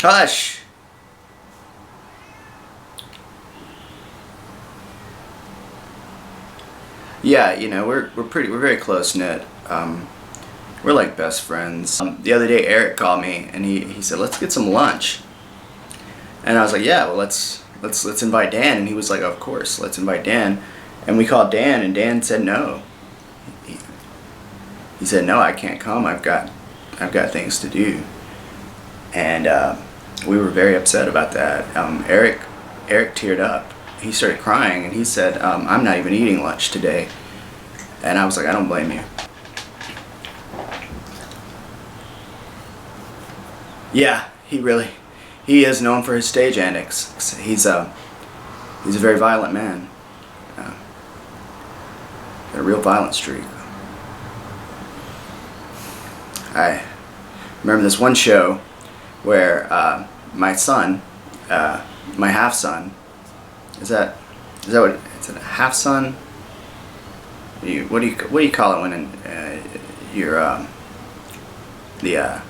Hush! Yeah, we're very close knit. We're like best friends. The other day Eric called me and he said, let's get some lunch. And I was like, yeah, well let's invite Dan. And he was like, of course, let's invite Dan. And we called Dan and Dan said no. He said, no, I can't come. I've got things to do. And we were very upset about that. Eric teared up. He started crying and he said, I'm not even eating lunch today. And I was like, I don't blame you. Yeah, he is known for his stage antics. He's a very violent man. Got a real violent streak. I remember this one show where my son, my half son, is that what it's a half son? What do you call it when you're the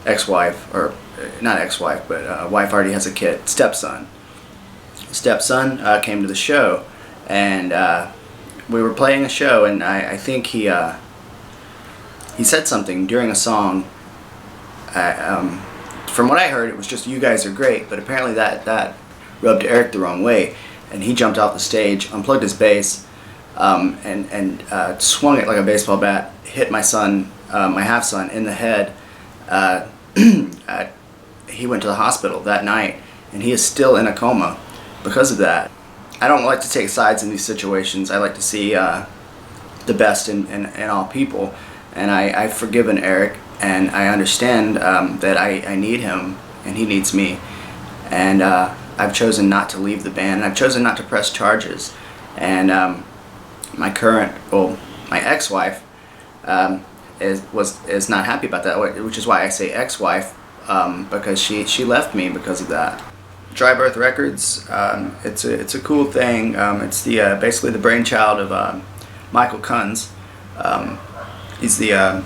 ex-wife, or not ex-wife, but wife already has a kid, stepson came to the show, and we were playing a show, and I think he said something during a song. From what I heard, it was just, you guys are great, but apparently that rubbed Eric the wrong way, and he jumped off the stage, unplugged his bass, and swung it like a baseball bat, hit my son, my half son, in the head. He went to the hospital that night, and he is still in a coma because of that. I don't like to take sides in these situations. I like to see the best in all people, and I've forgiven Eric, and I understand that I need him and he needs me, and I've chosen not to leave the band, and I've chosen not to press charges. And my ex-wife is not happy about that, which is why I say ex-wife, because she left me because of that. Dry Birth Records, it's a cool thing. It's basically the brainchild of Michael Kunz. He's the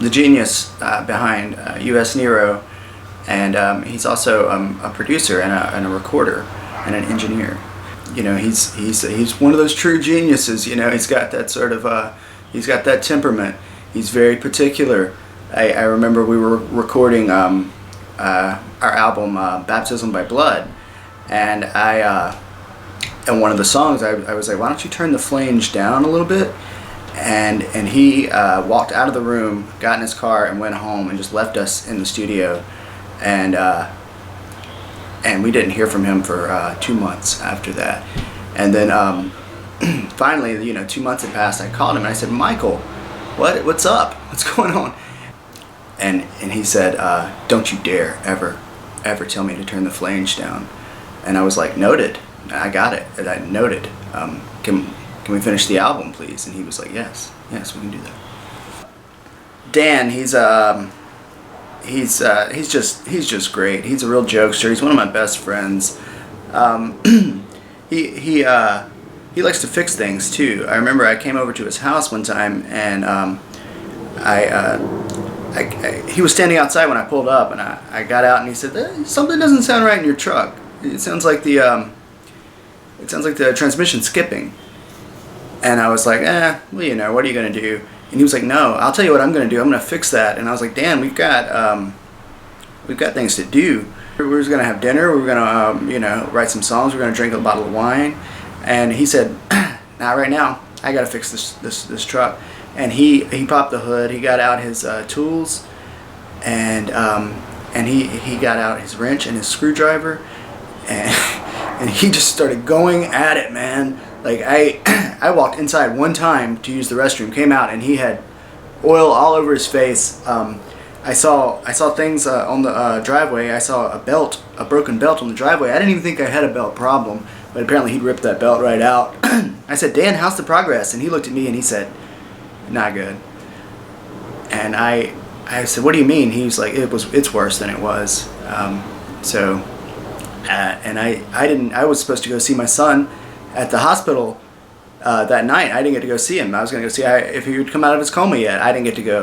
genius behind U.S. Nero, and he's also a producer and a recorder and an engineer. He's one of those true geniuses. He's got that sort of he's got that temperament. He's very particular. I remember we were recording our album Baptism by Blood, and and one of the songs I was like, why don't you turn the flange down a little bit? And he walked out of the room, got in his car, and went home and just left us in the studio, and we didn't hear from him for 2 months after that. And then finally, 2 months had passed. I called him and I said, Michael, what's up? What's going on? And he said, don't you dare ever tell me to turn the flange down. And I was like, noted. I got it. I noted. Can we finish the album, please? And he was like, yes, we can do that. Dan, he's just great. He's a real jokester. He's one of my best friends. He likes to fix things too. I remember I came over to his house one time, and he was standing outside when I pulled up, and I got out, and he said, something doesn't sound right in your truck. It sounds like the transmission's skipping. And I was like, well, what are you gonna do? And he was like, no, I'll tell you what I'm gonna do. I'm gonna fix that. And I was like, Dan, we've got things to do. We're just gonna have dinner. We're gonna, write some songs. We're gonna drink a bottle of wine. And he said, not right now. I gotta fix this truck. And he popped the hood. He got out his tools, and he got out his wrench and his screwdriver, and he just started going at it, man. Like I walked inside one time to use the restroom, came out, and he had oil all over his face. I saw things on the driveway. I saw a broken belt on the driveway. I didn't even think I had a belt problem, but apparently he'd ripped that belt right out. I said, Dan, how's the progress? And he looked at me and he said, not good. And I said, what do you mean? He was like, it's worse than it was. And I was supposed to go see my son at the hospital that night. I didn't get to go see him. I was going to go see if he would come out of his coma yet. I didn't get to go.